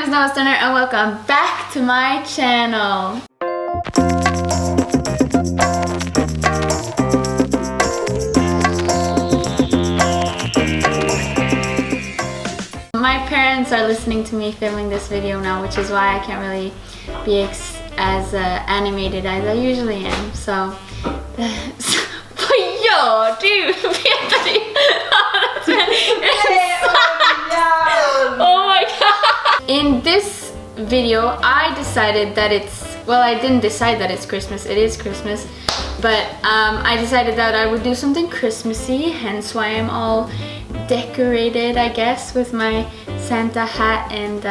name is Noah Stunner and welcome back to my channel. My parents are listening to me filming this video now, which is why I can't really be as animated as I usually am. So, vad gör du? Vet du? Oh my god! In this video, I decided that I didn't decide that it's Christmas. It is Christmas, but I decided that I would do something Christmassy. Hence why I'm all decorated, I guess, with my Santa hat and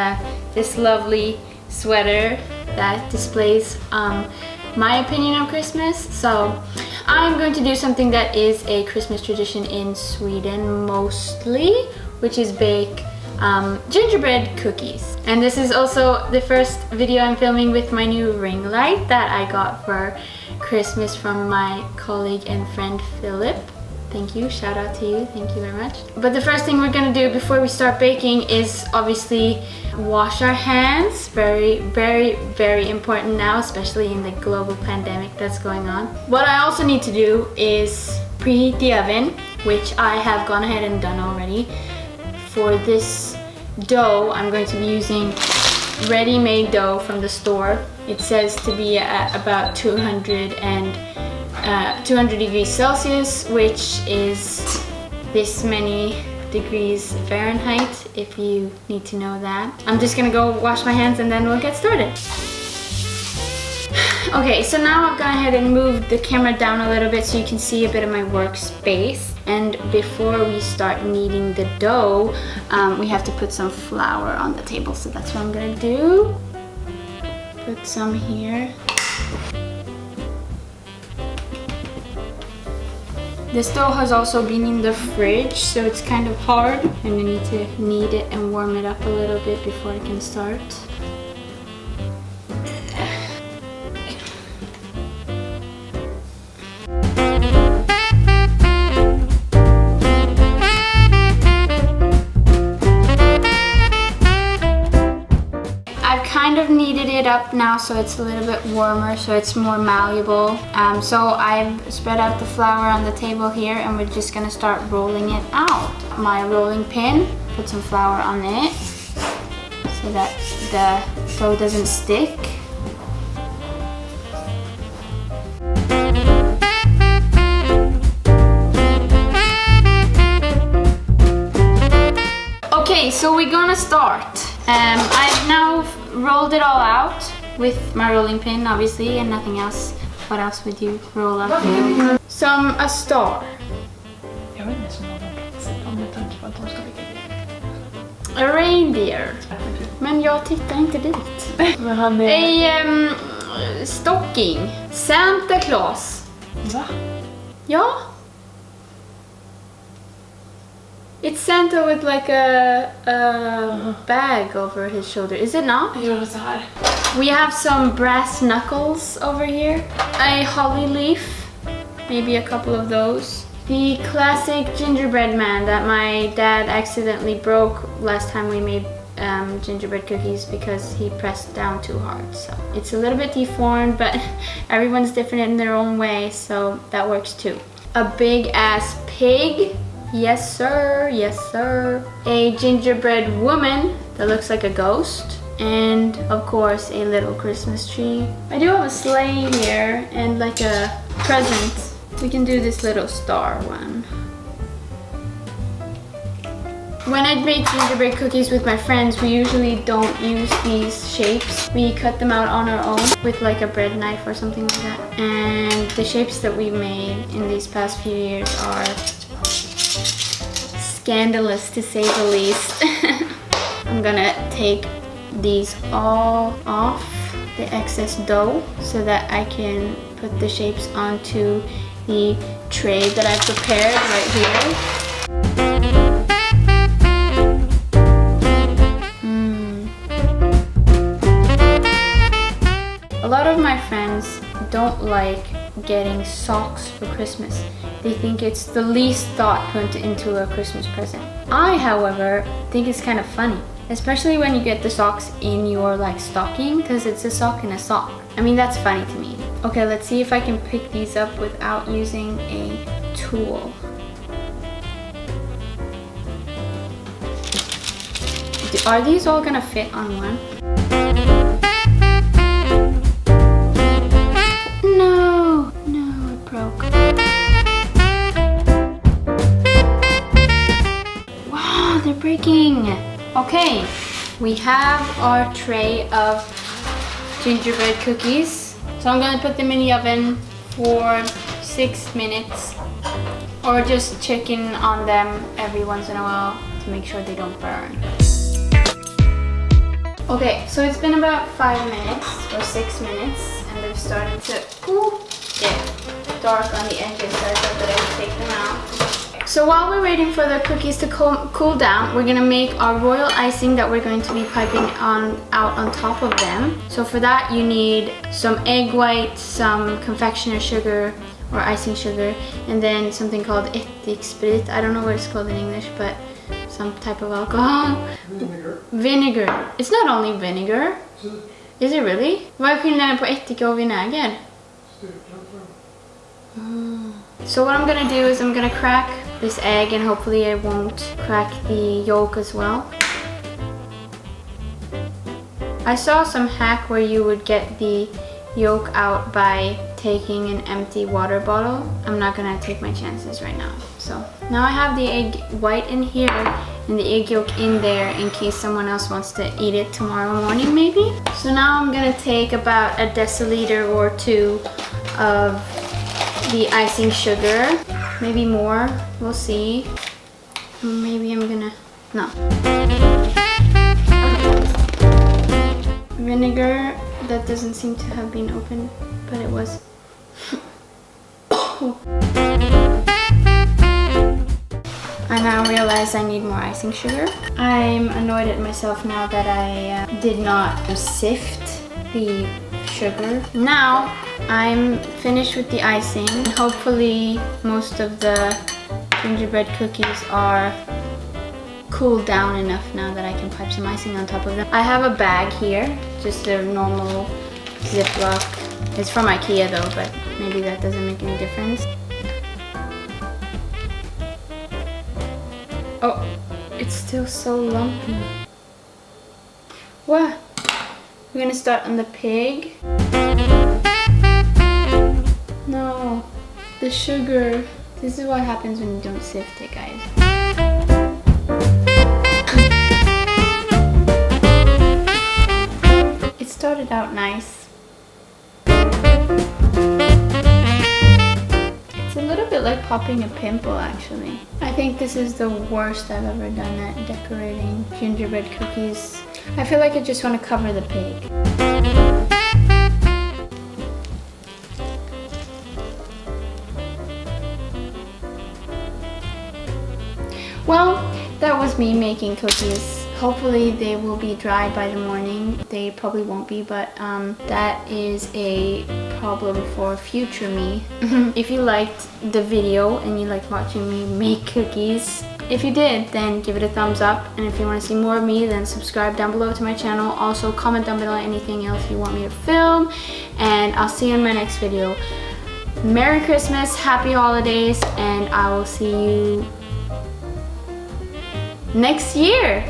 this lovely sweater that displays my opinion of Christmas. So I'm going to do something that is a Christmas tradition in Sweden mostly, which is bake gingerbread cookies. And this is also the first video I'm filming with my new ring light that I got for Christmas from my colleague and friend Philip. Thank you, shout out to you, thank you very much. But the first thing we're gonna do before we start baking is obviously wash our hands. Very, very, very important now, especially in the global pandemic that's going on. What I also need to do is preheat the oven, which I have gone ahead and done already. For this dough, I'm going to be using ready-made dough from the store. It says to be at about 200 degrees Celsius, which is this many degrees Fahrenheit, if you need to know that. I'm just gonna go wash my hands and then we'll get started. Okay, so now I've gone ahead and moved the camera down a little bit so you can see a bit of my workspace. And before we start kneading the dough, we have to put some flour on the table, so that's what I'm gonna do. Put some here. This dough has also been in the fridge, so it's kind of hard, and I need to knead it and warm it up a little bit before I can start. I've kind of kneaded it up now so it's a little bit warmer, so it's more malleable. So I've spread out the flour on the table here and we're just gonna start rolling it out. My rolling pin, put some flour on it so that the dough doesn't stick. Okay, so we're gonna start. I've now rolled it all out with my rolling pin, obviously, and nothing else. What else would you roll up with? A star. Jag vet inte så många platser med tanke på att de ska bygga A reindeer. Men jag tittar inte dit. Men han är... A stocking. Santa Claus. Va? Ja. It's Santa with like a bag over his shoulder, is it not? Gör så här. We have some brass knuckles over here. A holly leaf, maybe a couple of those. The classic gingerbread man that my dad accidentally broke last time we made gingerbread cookies because he pressed down too hard. So it's a little bit deformed, but everyone's different in their own way, so that works too. A big ass pig. Yes sir, yes sir. A gingerbread woman that looks like a ghost. And of course a little Christmas tree. I do have a sleigh here and like a present. We can do this little star one. When I make gingerbread cookies with my friends, we usually don't use these shapes. We cut them out on our own with like a bread knife or something like that. And the shapes that we made in these past few years are scandalous to say the least. I'm gonna take these all off, the excess dough, so that I can put the shapes onto the tray that I've prepared right here. A lot of my friends don't like getting socks for Christmas. They think it's the least thought put into a Christmas present. I, however, think it's kind of funny, especially when you get the socks in your like stocking, because it's a sock in a sock. I mean, that's funny to me. Okay, let's see if I can pick these up without using a tool. Are these all gonna fit on one? No, it broke. Wow, they're breaking. Okay, we have our tray of gingerbread cookies. So I'm gonna put them in the oven for 6 minutes, or just checking on them every once in a while to make sure they don't burn. Okay, so it's been about 5 minutes or 6 minutes, and they've started to get dark on the edges, so I thought that I would take them out. So while we're waiting for the cookies to cool down, we're gonna make our royal icing that we're going to be piping out on top of them. So for that, you need some egg white, some confectioner sugar or icing sugar, and then something called ättiksprit. I don't know what it's called in English, but some type of alcohol. Vinegar. It's not only vinegar. Is it really? Vad är skillnaden på ättika och vinäger? So what I'm gonna do is I'm gonna crack this egg, and hopefully I won't crack the yolk as well. I saw some hack where you would get the yolk out by taking an empty water bottle. I'm not gonna take my chances right now. So now I have the egg white in here and the egg yolk in there in case someone else wants to eat it tomorrow morning maybe. So now I'm gonna take about a deciliter or 2 of the icing sugar, maybe more, we'll see. Maybe I'm gonna, no. Vinegar, that doesn't seem to have been opened, but it was. I now realize I need more icing sugar. I'm annoyed at myself now that I did not sift the sugar. Now I'm finished with the icing. Hopefully most of the gingerbread cookies are cooled down enough now that I can pipe some icing on top of them. I have a bag here, just a normal Ziploc. It's from IKEA though, but maybe that doesn't make any difference. Oh, it's still so lumpy. What? We're gonna start on the pig. No, the sugar. This is what happens when you don't sift it, guys. It started out nice. It's a little bit like popping a pimple, actually. I think this is the worst I've ever done at decorating gingerbread cookies. I feel like I just want to cover the pig. Well, that was me making cookies. Hopefully they will be dry by the morning. They probably won't be, but that is a problem for future me. If you liked the video and you liked watching me make cookies, if you did, then give it a thumbs up. And if you want to see more of me, then subscribe down below to my channel. Also comment down below anything else you want me to film. And I'll see you in my next video. Merry Christmas, Happy Holidays, and I will see you next year.